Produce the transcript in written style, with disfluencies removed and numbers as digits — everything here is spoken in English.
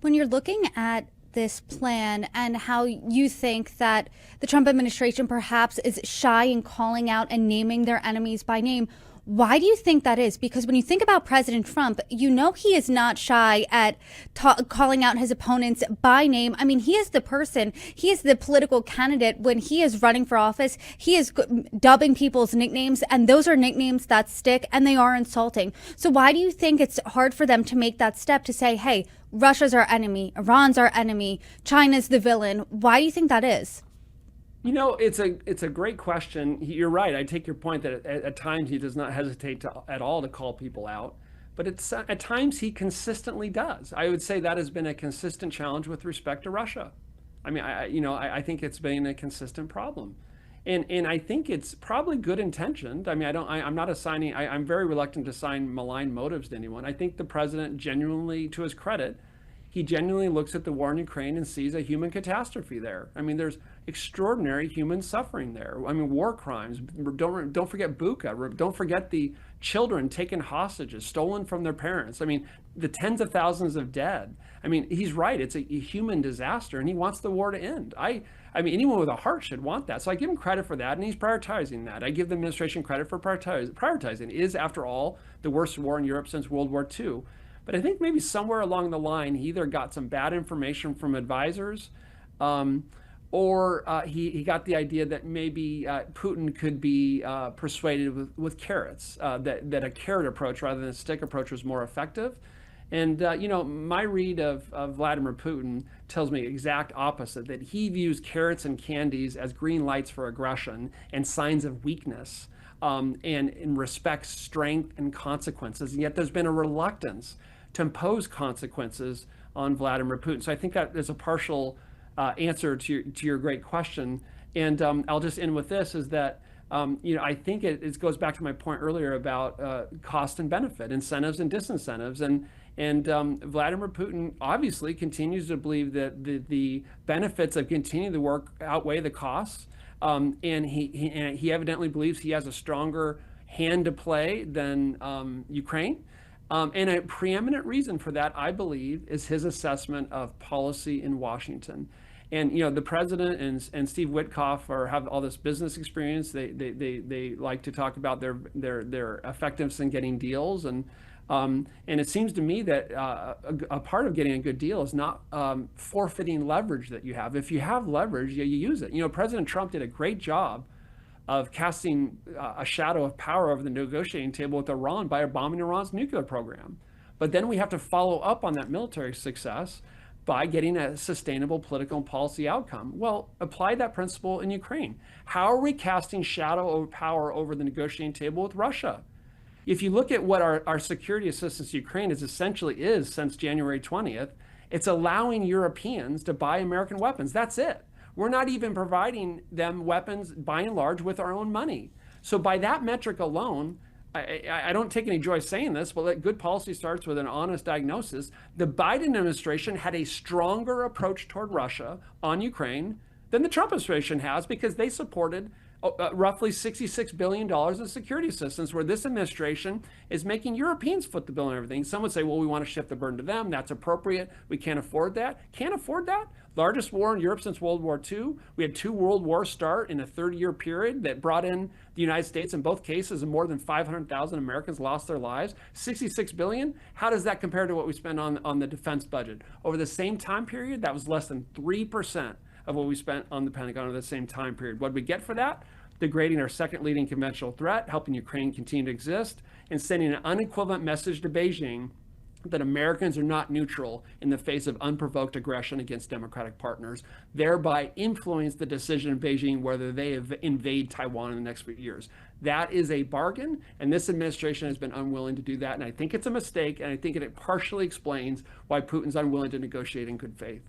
When you're looking at this plan and how you think that the Trump administration perhaps is shy in calling out and naming their enemies by name, why do you think that is? Because when you think about President Trump, you know he is not shy at calling out his opponents by name. I mean, he is the person, he is the political candidate. When he is running for office, he is dubbing people's nicknames, and those are nicknames that stick and they are insulting. So why do you think it's hard for them to make that step to say, hey, Russia's our enemy, Iran's our enemy, China's the villain? Why do you think that is? You know, it's a great question. You're right. I take your point that at times he does not hesitate at all to call people out, but at times he consistently does. I would say that has been a consistent challenge with respect to Russia. I mean, I think it's been a consistent problem, and I think it's probably good intentioned. I mean, I'm not assigning. I'm very reluctant to assign malign motives to anyone. I think the president genuinely, to his credit, he genuinely looks at the war in Ukraine and sees a human catastrophe there. I mean, there's extraordinary human suffering there. I mean, war crimes. Don't forget Bucha. Don't forget the children taken hostages, stolen from their parents. I mean, the tens of thousands of dead. I mean, he's right. It's a human disaster, and he wants the war to end. I mean, anyone with a heart should want that. So I give him credit for that, and he's prioritizing that. I give the administration credit for prioritizing. It is, after all, the worst war in Europe since World War II. But I think maybe somewhere along the line, he either got some bad information from advisors, or he got the idea that maybe Putin could be persuaded with carrots, that a carrot approach rather than a stick approach was more effective. And, my read of Vladimir Putin tells me exact opposite, that he views carrots and candies as green lights for aggression and signs of weakness, and respects strength and consequences. And yet there's been a reluctance to impose consequences on Vladimir Putin. So I think that is a partial answer to your great question. And I'll just end with this, is that I think it goes back to my point earlier about cost and benefit, incentives and disincentives. And Vladimir Putin obviously continues to believe that the benefits of continuing the work outweigh the costs. And he evidently believes he has a stronger hand to play than Ukraine. And a preeminent reason for that, I believe, is his assessment of policy in Washington. And the president and Steve Witkoff have all this business experience. They like to talk about their effectiveness in getting deals, and it seems to me that a part of getting a good deal is not forfeiting leverage that you have. If you have leverage, you use it. President Trump did a great job of casting a shadow of power over the negotiating table with Iran by bombing Iran's nuclear program. But then we have to follow up on that military success by getting a sustainable political and policy outcome. Well, apply that principle in Ukraine. How are we casting shadow of power over the negotiating table with Russia? If you look at what our security assistance to Ukraine essentially is since January 20th, it's allowing Europeans to buy American weapons. That's it. We're not even providing them weapons, by and large, with our own money. So by that metric alone, I don't take any joy saying this, but good policy starts with an honest diagnosis. The Biden administration had a stronger approach toward Russia on Ukraine than the Trump administration has, because they supported roughly $66 billion of security assistance, where this administration is making Europeans foot the bill and everything. Some would say, well, we want to shift the burden to them. That's appropriate. We can't afford that. Can't afford that? Largest war in Europe since World War II. We had 2 world wars start in a 30-year period that brought in the United States in both cases, and more than 500,000 Americans lost their lives. $66 billion? How does that compare to what we spend on the defense budget? Over the same time period, that was less than 3% of what we spent on the Pentagon over the same time period. What did we get for that? Degrading our second leading conventional threat, helping Ukraine continue to exist, and sending an unequivalent message to Beijing that Americans are not neutral in the face of unprovoked aggression against democratic partners, thereby influence the decision in Beijing whether they invade Taiwan in the next few years. That is a bargain, and this administration has been unwilling to do that, and I think it's a mistake, and I think it partially explains why Putin's unwilling to negotiate in good faith.